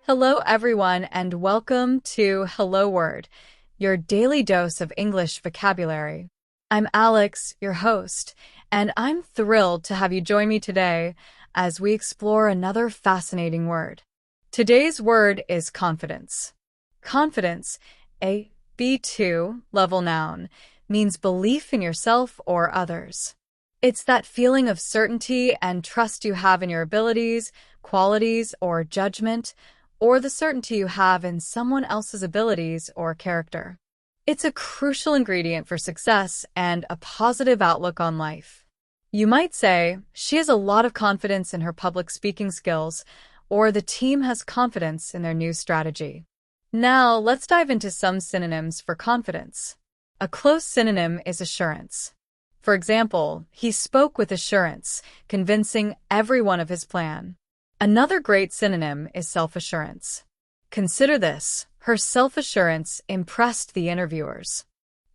Hello, everyone, and welcome to Hello Word, your daily dose of English vocabulary. I'm Alex, your host, and I'm thrilled to have you join me today as we explore another fascinating word. Today's word is confidence. Confidence, a B2 level noun, means belief in yourself or others. It's that feeling of certainty and trust you have in your abilities, qualities, or judgment, or the certainty you have in someone else's abilities or character. It's a crucial ingredient for success and a positive outlook on life. You might say, she has a lot of confidence in her public speaking skills, or the team has confidence in their new strategy. Now, let's dive into some synonyms for confidence. A close synonym is assurance. For example, he spoke with assurance, convincing everyone of his plan. Another great synonym is self-assurance. Consider this: her self-assurance impressed the interviewers.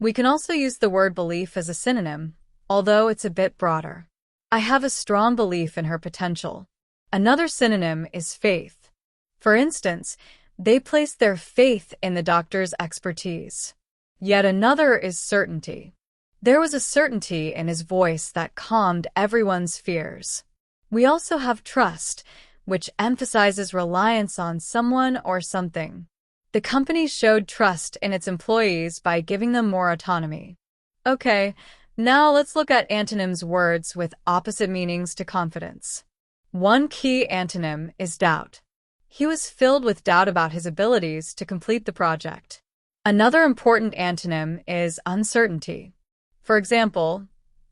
We can also use the word belief as a synonym, although it's a bit broader. I have a strong belief in her potential. Another synonym is faith. For instance, they placed their faith in the doctor's expertise. Yet another is certainty. There was a certainty in his voice that calmed everyone's fears. We also have trust, which emphasizes reliance on someone or something. The company showed trust in its employees by giving them more autonomy. Okay, now let's look at antonyms, words with opposite meanings to confidence. One key antonym is doubt. He was filled with doubt about his abilities to complete the project. Another important antonym is uncertainty. For example,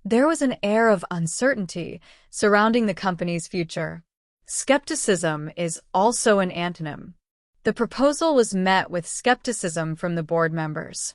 there was an air of uncertainty surrounding the company's future. Skepticism is also an antonym. The proposal was met with skepticism from the board members.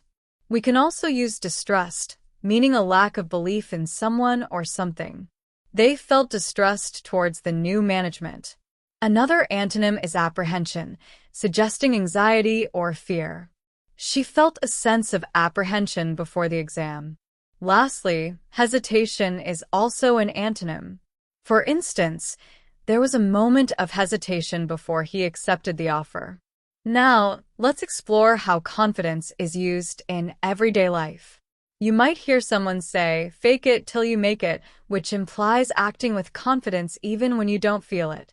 We can also use distrust, meaning a lack of belief in someone or something. They felt distrust towards the new management. Another antonym is apprehension, suggesting anxiety or fear. She felt a sense of apprehension before the exam. Lastly, hesitation is also an antonym. For instance, there was a moment of hesitation before he accepted the offer. Now, let's explore how confidence is used in everyday life. You might hear someone say, "Fake it till you make it," which implies acting with confidence even when you don't feel it.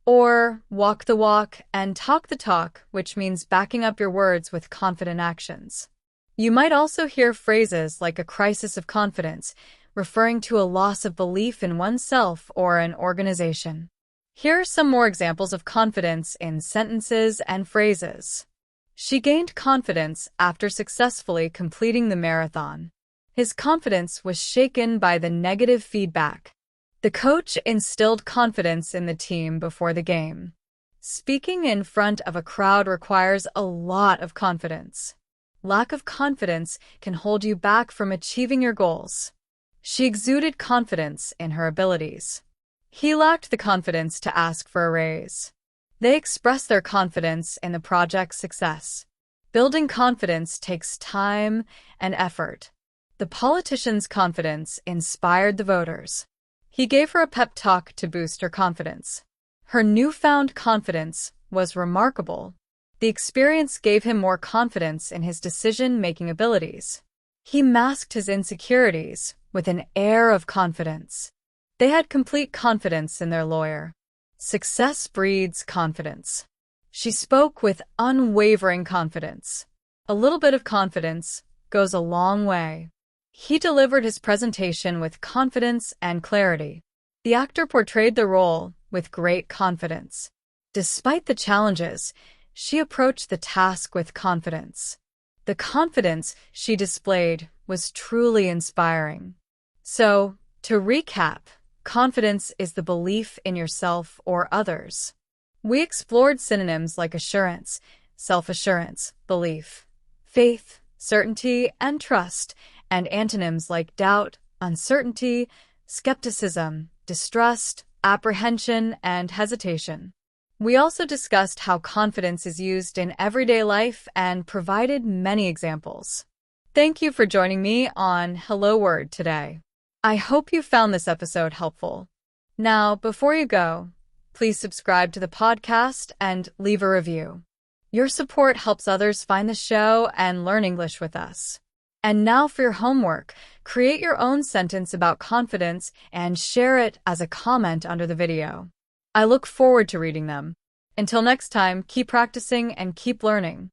Or, walk the walk and talk the talk, which means backing up your words with confident actions. You might also hear phrases like a crisis of confidence, referring to a loss of belief in oneself or an organization. Here are some more examples of confidence in sentences and phrases. She gained confidence after successfully completing the marathon. His confidence was shaken by the negative feedback. The coach instilled confidence in the team before the game. Speaking in front of a crowd requires a lot of confidence. Lack of confidence can hold you back from achieving your goals. She exuded confidence in her abilities. He lacked the confidence to ask for a raise. They expressed their confidence in the project's success. Building confidence takes time and effort. The politician's confidence inspired the voters. He gave her a pep talk to boost her confidence. Her newfound confidence was remarkable. The experience gave him more confidence in his decision-making abilities. He masked his insecurities with an air of confidence. They had complete confidence in their lawyer. Success breeds confidence. She spoke with unwavering confidence. A little bit of confidence goes a long way. He delivered his presentation with confidence and clarity. The actor portrayed the role with great confidence. Despite the challenges, she approached the task with confidence. The confidence she displayed was truly inspiring. So, to recap, confidence is the belief in yourself or others. We explored synonyms like assurance, self-assurance, belief, faith, certainty, and trust, and antonyms like doubt, uncertainty, skepticism, distrust, apprehension, and hesitation. We also discussed how confidence is used in everyday life and provided many examples. Thank you for joining me on Hello Word today. I hope you found this episode helpful. Now, before you go, Please subscribe to the podcast and leave a review. Your support helps others find the show and learn English with us. And now for your homework. Create your own sentence about confidence and share it as a comment under the video. I look forward to reading them. Until next time, keep practicing and keep learning.